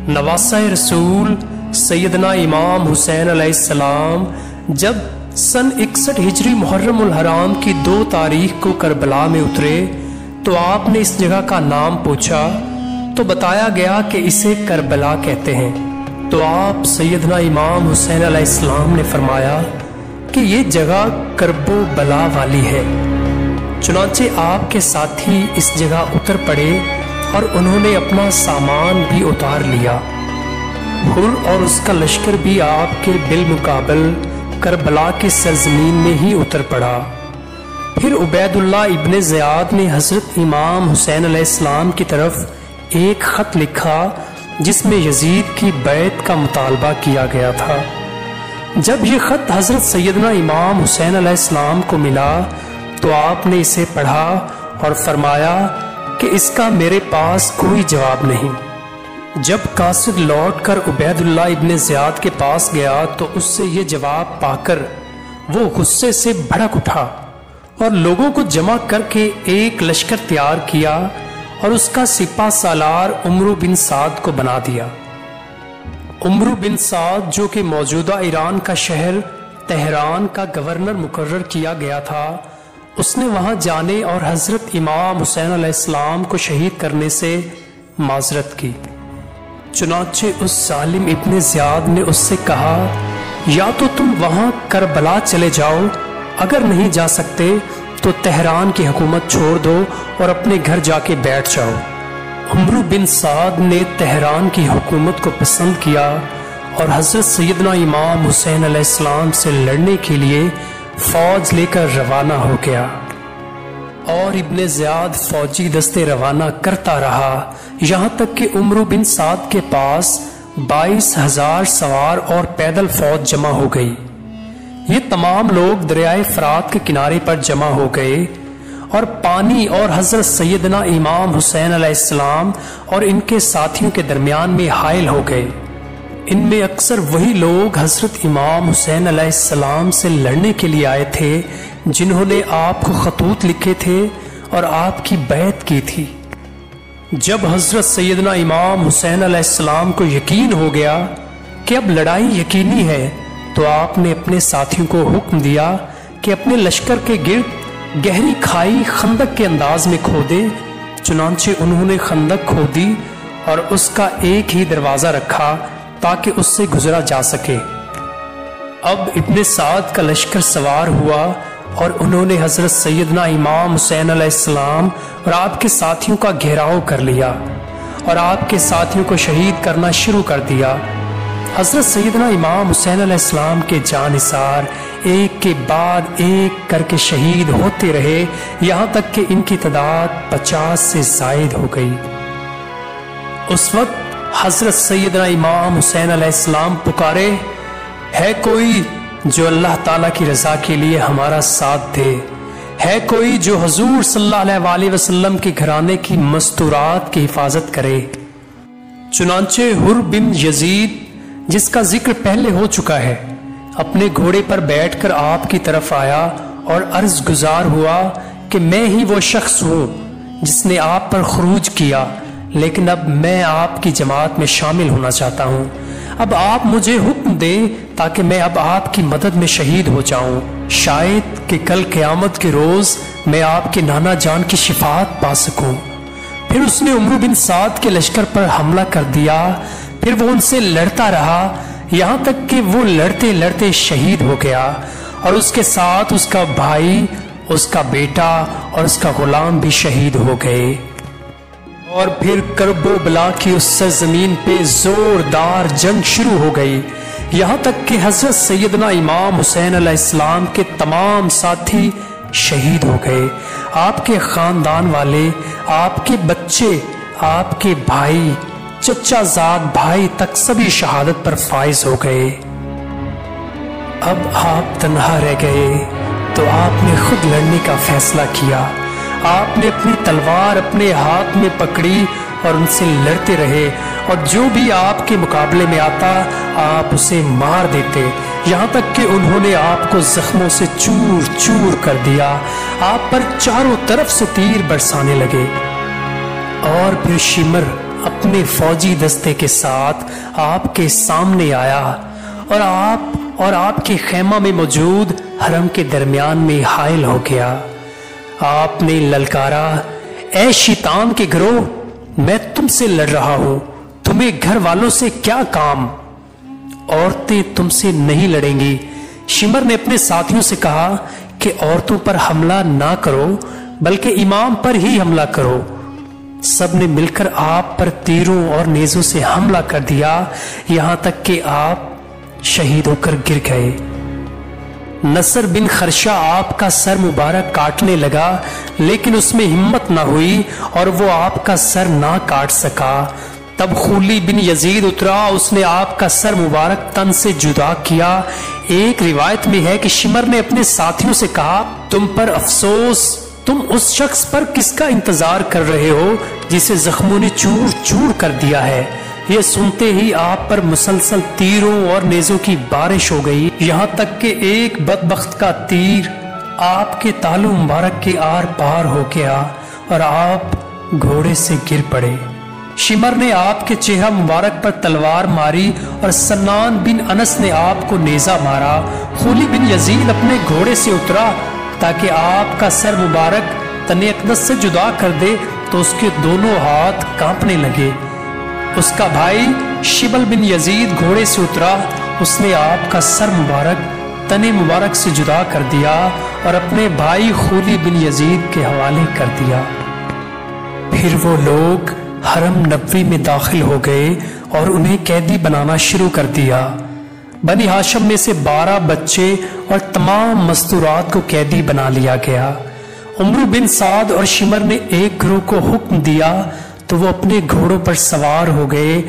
नवासा रसूल सैयदना इमाम हुसैन अलैहिस्सलाम जब सन 61 हिजरी मुहर्रम उल हराम की 2 तारीख को करबला में उतरे तो आपने इस जगह का नाम पूछा तो बताया गया कि इसे करबला कहते हैं। तो आप सैयदना इमाम हुसैन अलैहिस्सलाम ने फरमाया कि ये जगह करबो बला वाली है। चुनांचे आपके साथी इस जगह उतर पड़े और उन्होंने अपना सामान भी उतार लिया। हुर और उसका लश्कर भी आपके बिलमुकाबल करबला के सरजमीन में ही उतर पड़ा। फिर उबैदुल्लाह इब्ने ज़ियाद ने हजरत इमाम हुसैन अलैहिस्सलाम की तरफ एक खत लिखा जिसमें यजीद की बैत का मुतालबा किया गया था। जब ये खत हजरत सैयदना इमाम हुसैन अलैहिस्सलाम को मिला तो आपने इसे पढ़ा और फरमाया कि इसका मेरे पास कोई जवाब नहीं। जब कासिद लौटकर उबैदुल्लाह इब्ने ज़ियाद के पास गया तो उससे ये जवाब पाकर वो गुस्से से भड़क उठा और लोगों को जमा करके एक लश्कर तैयार किया और उसका सिपा सालार उमरू बिन साद को बना दिया। उमरू बिन साद जो कि मौजूदा ईरान का शहर तेहरान का गवर्नर मुकर्रर किया गया था, उसने वहां जाने और हजरत इमाम हुसैन अलैहिस्सलाम को शहीद करने से माजरत की। चुनाचे उस जालिम इब्ने ज़ियाद ने उससे कहा, या तो तुम वहां करबला चले जाओ, अगर नहीं जा सकते तो तेहरान की हुकूमत छोड़ दो और अपने घर जाके बैठ जाओ। उमरू बिन साद ने तेहरान की हुकूमत को पसंद किया और हजरत सैयदना इमाम हुसैन अलैहिस्सलाम से लड़ने के लिए फौज लेकर रवाना हो गया और इब्ने ज़ियाद फौजी दस्ते रवाना करता रहा, यहाँ तक कि उमरू बिन साद के पास 22,000 सवार और पैदल फौज जमा हो गई। ये तमाम लोग दरियाए फरात के किनारे पर जमा हो गए और पानी और हजरत सैयदना इमाम हुसैन अलैहिस्सलाम और इनके साथियों के दरमियान में हायल हो गए। इनमें अक्सर वही लोग हजरत इमाम हुसैन अलैहिस्सलाम से लड़ने के लिए आए थे जिन्होंने आपको खतूत लिखे थे और आपकी बैत की थी। जब हजरत सैयदना इमाम हुसैन अलैहिस्सलाम को यकीन हो गया कि अब लड़ाई यकीनी है तो आपने अपने साथियों को हुक्म दिया कि अपने लश्कर के गिर्द गहरी खाई खंदक के अंदाज में खोदे। चुनांचे उन्होंने खंदक खोदी और उसका एक ही दरवाजा रखा ताकि उससे गुजरा जा सके। अब इब्ने साद का लश्कर सवार हुआ और उन्होंने हजरत सैयदना इमाम हुसैन अलैहिस्सलाम और आपके साथियों का घेराव कर लिया और आपके साथियों को शहीद करना शुरू कर दिया। हजरत सैयदना इमाम हुसैन अलैहिस्सलाम के जानिसार एक के बाद एक करके शहीद होते रहे, यहाँ तक कि इनकी तादाद 50 से जायद हो गई। उस वक्त हजरत सैयदना इमाम हुसैन अलैहिस्सलाम पुकारे, है कोई जो अल्लाह ताला की रजा के लिए हमारा साथ दे, है कोई जो हुजूर सल्लल्लाहु अलैहि वसल्लम के घराने की मस्तूरात की हिफाजत करे। चुनांचे हुर बिन यजीद जिसका जिक्र पहले हो चुका है, अपने घोड़े पर बैठकर आपकी तरफ आया और अर्ज गुजार हुआ कि मैं ही वो शख्स हूं जिसने आप पर खुरूज किया, लेकिन अब मैं आपकी जमात में शामिल होना चाहता हूं। अब आप मुझे हुक्म दें ताकि मैं अब आपकी मदद में शहीद हो जाऊं। शायद कि कल क़यामत के रोज मैं आपके नाना जान की शिफात पा सकूं। फिर उसने उमरू बिन साद के लश्कर पर हमला कर दिया। फिर वो उनसे लड़ता रहा, यहाँ तक कि वो लड़ते लड़ते शहीद हो गया और उसके साथ उसका भाई, उसका बेटा और उसका गुलाम भी शहीद हो गए। और फिर करबो बला की उस सरजमीन पे जोरदार जंग शुरू हो गई, यहाँ तक कि हजरत सैयदना इमाम हुसैन अलैहिस्सलाम के तमाम साथी शहीद हो गए। आपके खानदान वाले, आपके बच्चे, आपके भाई, चचाजाद भाई तक सभी शहादत पर फाइज हो गए। अब आप तन्हा रह गए तो आपने खुद लड़ने का फैसला किया। आपने अपनी तलवार अपने हाथ में पकड़ी और उनसे लड़ते रहे और जो भी आपके मुकाबले में आता आप उसे मार देते, यहाँ तक कि उन्होंने आपको जख्मों से चूर चूर कर दिया। आप पर चारों तरफ से तीर बरसाने लगे। और फिर शिमर اپنے فوجی دستے کے ساتھ آپ کے سامنے آیا اور آپ کے خیمہ میں موجود حرم کے درمیان میں حائل ہو گیا۔ آپ نے للکارا، اے شیطان کے گروہ، میں تم سے لڑ رہا ہوں، تمہیں گھر والوں سے کیا کام؟ عورتیں تم سے نہیں لڑیں گی۔ شمر نے اپنے ساتھیوں سے کہا کہ عورتوں پر حملہ نہ کرو بلکہ امام پر ہی حملہ کرو۔ سب نے مل کر آپ پر تیروں اور نیزوں سے حملہ کر دیا، یہاں تک کہ آپ شہید ہو کر گر گئے۔ نصر بن خرشہ آپ کا سر مبارک کاٹنے لگا، لیکن اس میں ہمت نہ ہوئی اور وہ آپ کا سر نہ کاٹ سکا۔ تب خولی بن یزید اترا، اس نے آپ کا سر مبارک تن سے جدا کیا۔ ایک روایت میں ہے کہ شمر نے اپنے ساتھیوں سے کہا، تم پر افسوس، تم اس شخص پر کس کا انتظار کر رہے ہو جسے زخموں نے چور چور کر دیا ہے؟ یہ سنتے ہی آپ پر مسلسل تیروں اور نیزوں کی بارش ہو گئی، یہاں تک کہ ایک بدبخت کا تیر آپ کے تالو مبارک کے آر پار ہو گیا اور آپ گھوڑے سے گر پڑے۔ شمر نے آپ کے چہرہ مبارک پر تلوار ماری اور سنان بن انس نے آپ کو نیزہ مارا۔ خولی بن یزید اپنے گھوڑے سے اترا تاکہ آپ کا سر مبارک تن اقدس سے جدا کر دے تو اس کے دونوں ہاتھ کانپنے لگے۔ اس کا بھائی شبل بن یزید گھوڑے سے اترا، اس نے آپ کا سر مبارک تن مبارک سے جدا کر دیا اور اپنے بھائی خولی بن یزید کے حوالے کر دیا۔ پھر وہ لوگ حرم نبوی میں داخل ہو گئے اور انہیں قیدی بنانا شروع کر دیا۔ بنی ہاشم میں سے 12 بچے اور تمام مستورات کو قیدی بنا لیا گیا۔ عمرو بن سعد اور شمر نے ایک گروہ کو حکم دیا تو وہ اپنے گھوڑوں پر سوار ہو گئے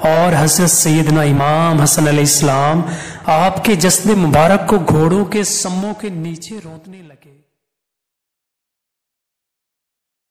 اور حضرت سیدنا امام حسن علیہ السلام آپ کے جسد مبارک کو گھوڑوں کے سموں کے نیچے رونتنے لگے۔